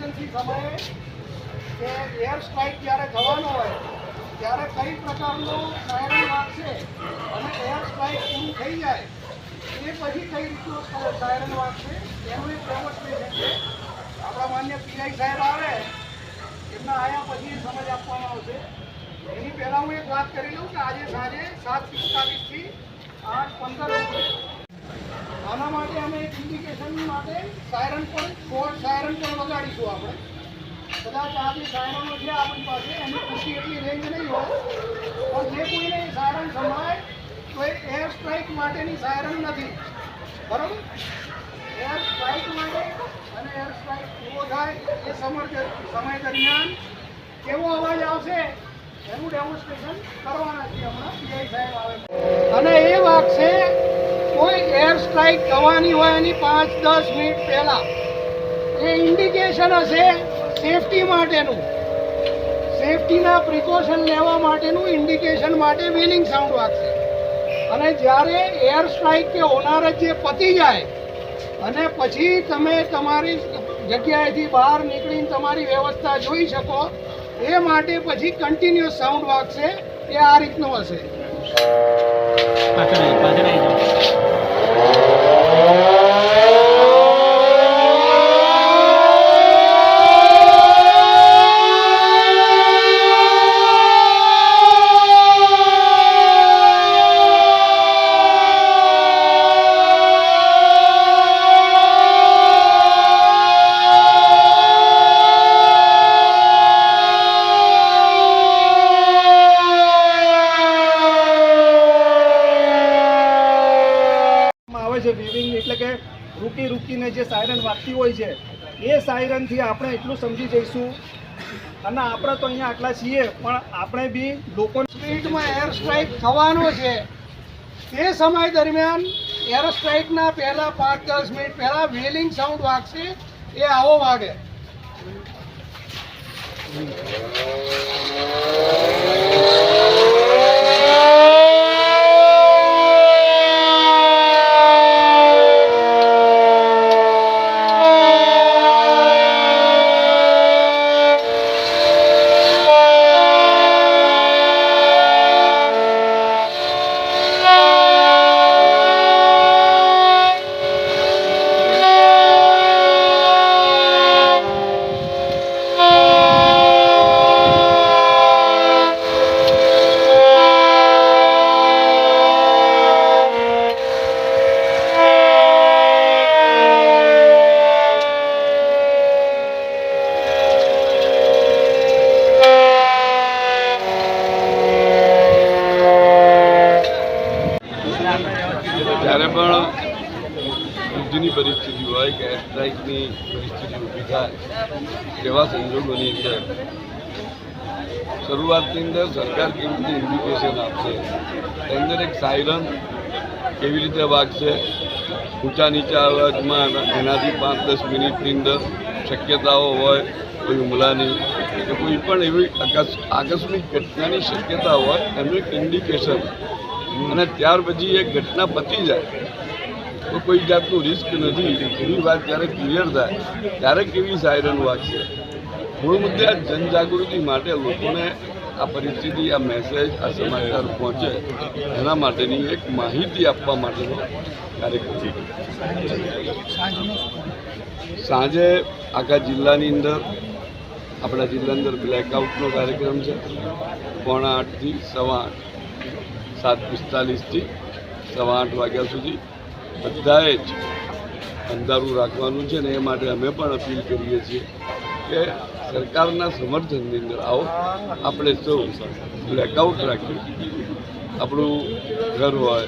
Emergency સમયે કે air strike જ્યારે થવાનો હોય ત્યારે કઈ પ્રકારનું સાયરન વાગશે અને એર સ્ટ્રાઇક પૂરું થઈ જાય એ પછી કઈ રીતનું સાયરન વાગશે એનું એક ડેમોન્સ્ટ્રેશન છે. આપણા માન્ય પીઆઈ સાહેબ આવે એમના આયા પછી સમજ આપવામાં આવશે. એની પહેલાં હું એક વાત કરી લઉં કે આજે સાંજે 7:45 8:15 આના માટે અમે એક ઇન્ડિકેશન માટે સાયરન પણ વગાડીશું. આપણે કદાચ આ જે સાયરનો છે આપણી પાસે એની પછી એટલી રેન્જ નહીં હોય, પણ જે કોઈને સાયરન સંભળાય તો એ એર સ્ટ્રાઇક માટેની સાયરન નથી, બરાબર? એર સ્ટ્રાઇક માટે અને એર સ્ટ્રાઇક પૂરો થાય એ સમય દરમિયાન કેવો અવાજ આવશે એનું ડેમોન્સ્ટ્રેશન કરવાના છે હમણાં પીઆઈ સાહેબ આવે અને એ વાગશે. કોઈ એર સ્ટ્રાઇક થવાની હોય એની 5-10 મિનિટ પહેલા એ ઇન્ડિકેશન હશે સેફટી માટેનું, સેફટીના પ્રિકોશન લેવા માટેનું ઇન્ડિકેશન માટે વ્હીલિંગ સાઉન્ડ વાગશે. અને જ્યારે એર સ્ટ્રાઇક કે હોનારત જે પતી જાય અને પછી તમે તમારી જગ્યાએથી બહાર નીકળીને તમારી વ્યવસ્થા જોઈ શકો એ માટે પછી કન્ટિન્યુઅસ સાઉન્ડ વાગશે. એ આ રીતનું હશે. વિવિંગ એટલે કે રૂકીને જે સાયરન વાગતી હોય છે એ સાયરનથી આપણે એટલું સમજી જઈશું. અને આપણે તો અહીંયા આટલા છીએ પણ આપણે બી લોકો સ્પીડમાં એર સ્ટ્રાઇક થવાનો છે તે સમય દરમિયાન એર સ્ટ્રાઇકના પહેલાં 5-10 મિનિટ પહેલાં વ્હીલિંગ સાઉન્ડ વાગશે. એ આવો વાગે. જ્યારે પણ યુદ્ધની પરિસ્થિતિ હોય કે એર સ્ટ્રાઇકની પરિસ્થિતિ ઊભી થાય તેવા સંજોગોની અંદર શરૂઆતની અંદર સરકાર કેવી રીતે ઇન્ડિકેશન આપશે, તેની અંદર એક સાયરન કેવી રીતે વાગશે, ઊંચા નીચા અવાજમાં એનાથી 5-10 મિનિટની અંદર શક્યતાઓ હોય કોઈ હુમલાની કે કોઈ પણ એવી આકસ્મિક ઘટનાની શક્યતા હોય એનું એક ઇન્ડિકેશન. અને ત્યાર પછી એક ઘટના પતી જાય તો કોઈ જાતનું રિસ્ક નથી એવી વાત જ્યારે ક્લિયર થાય ત્યારે કેવી સાયરન વાગશે. મૂળ મુદ્દે આ જનજાગૃતિ માટે લોકોને આ પરિસ્થિતિ, આ મેસેજ, આ સમાચાર પહોંચે એના માટેની એક માહિતી આપવા માટેનો કાર્યક્રમ. સાંજે આખા જિલ્લાની અંદર આપણા જિલ્લાની અંદર બ્લેકઆઉટનો કાર્યક્રમ છે 7:45 થી 7:45 વાગ્યા સુધી બધાએ જ અંધારું રાખવાનું છે. ને એ માટે અમે પણ અપીલ કરીએ છીએ કે સરકારના સમર્થનની અંદર આવો, આપણે સૌ બ્લેકઆઉટ રાખીએ. આપણું ઘર હોય